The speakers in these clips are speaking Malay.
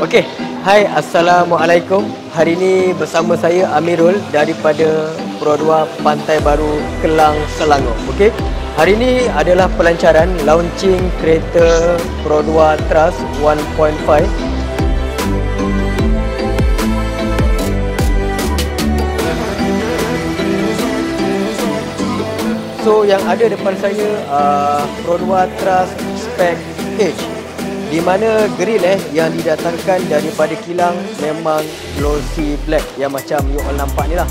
Okey, hai, Assalamualaikum. Hari ini bersama saya Amirul daripada Pro 2 Pantai Baru, Kelang, Selangor. Okey, hari ini adalah pelancaran launching kereta Pro 2 Trust 1.5. So yang ada depan saya Pro 2 Trust Spec H, di mana grill yang didatangkan daripada kilang memang glossy black yang macam you all nampak ni lah.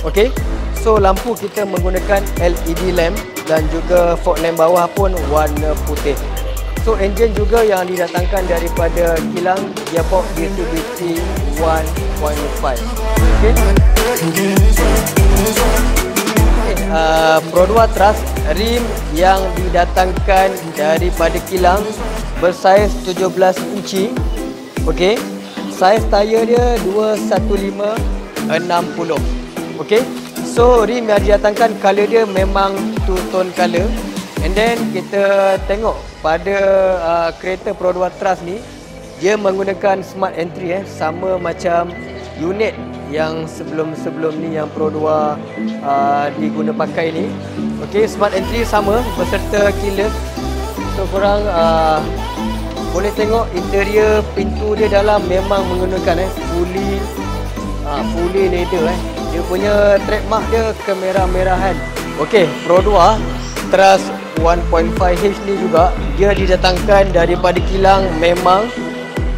Okey, so lampu kita menggunakan LED lamp dan juga fog lamp bawah pun warna putih. So engine juga yang didatangkan daripada kilang, gearbox Mitsubishi 1.5. Okey, Pro 2 Trust rim yang didatangkan daripada kilang bersaiz 17 inci. Okey, saiz tayar dia 215/60. Okey, so rim yang didatangkan color dia memang two tone color. And then kita tengok pada kereta Pro 2 Trust ni, dia menggunakan smart entry sama macam unit yang sebelum-sebelum ni yang Pro 2 diguna pakai ni. Okey, smart entry sama beserta keyless. So korang boleh tengok interior pintu dia dalam memang menggunakan fully leather. Dia punya trademark dia kemerah-merahan. Okey, Pro 2 Trust 1.5H ni juga dia didatangkan daripada kilang, memang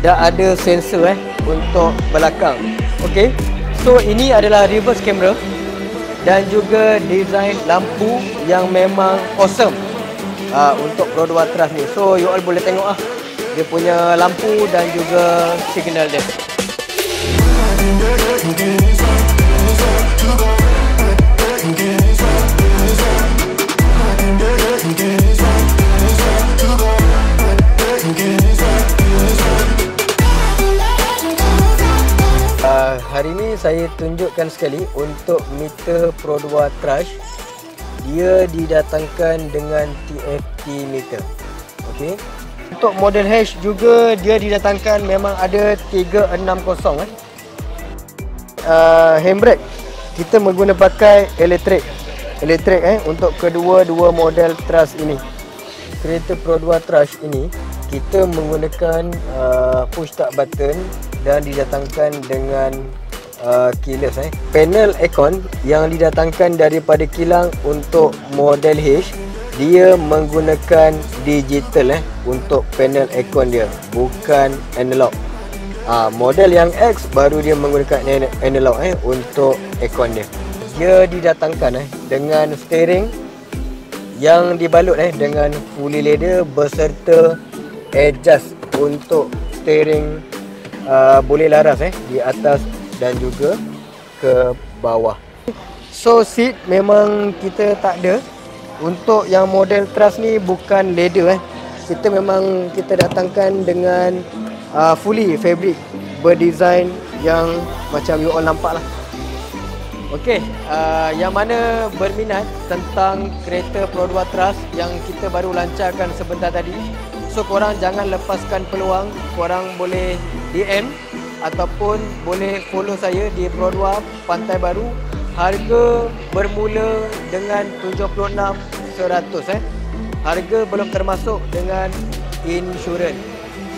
dah ada sensor untuk belakang. Okey, so ini adalah reverse camera dan juga design lampu yang memang awesome untuk Pro 2 Trust ni. So you all boleh tengok dia punya lampu dan juga signal dia. Hari ini saya tunjukkan sekali untuk meter Pro 2 Trust. Dia didatangkan dengan TFT meter. Okey. Untuk model H juga dia didatangkan memang ada 360. Handbrake kita menggunakan pakai elektrik untuk kedua-dua model Trust ini. Kereta Pro 2 Trust ini kita menggunakan push start button dan didatangkan dengan keyless. Panel aircon yang didatangkan daripada kilang untuk model H, dia menggunakan digital untuk panel aircon dia, bukan analog. Model yang X baru dia menggunakan analog untuk aircon dia. Dia didatangkan dengan steering yang dibalut dengan fully leather beserta adjust untuk steering, boleh laras di atas dan juga ke bawah. So seat memang kita tak ada. Untuk yang model Trust ni bukan leather kita memang kita datangkan dengan fully fabric, berdesign yang macam you all nampak lah. Okey, yang mana berminat tentang kereta Pro 2 Trust yang kita baru lancarkan sebentar tadi, so korang jangan lepaskan peluang. Korang boleh DM ataupun boleh follow saya di Pro 2 Pantai Baru. Harga bermula dengan 76,100. Harga belum termasuk dengan insurans.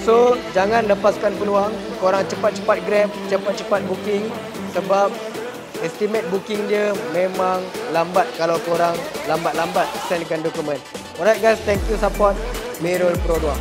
So jangan lepaskan peluang. Korang cepat-cepat grab, cepat-cepat booking, sebab estimate booking dia memang lambat kalau korang lambat-lambat sendkan dokumen. Alright guys, thank you support Amirul Pro 2.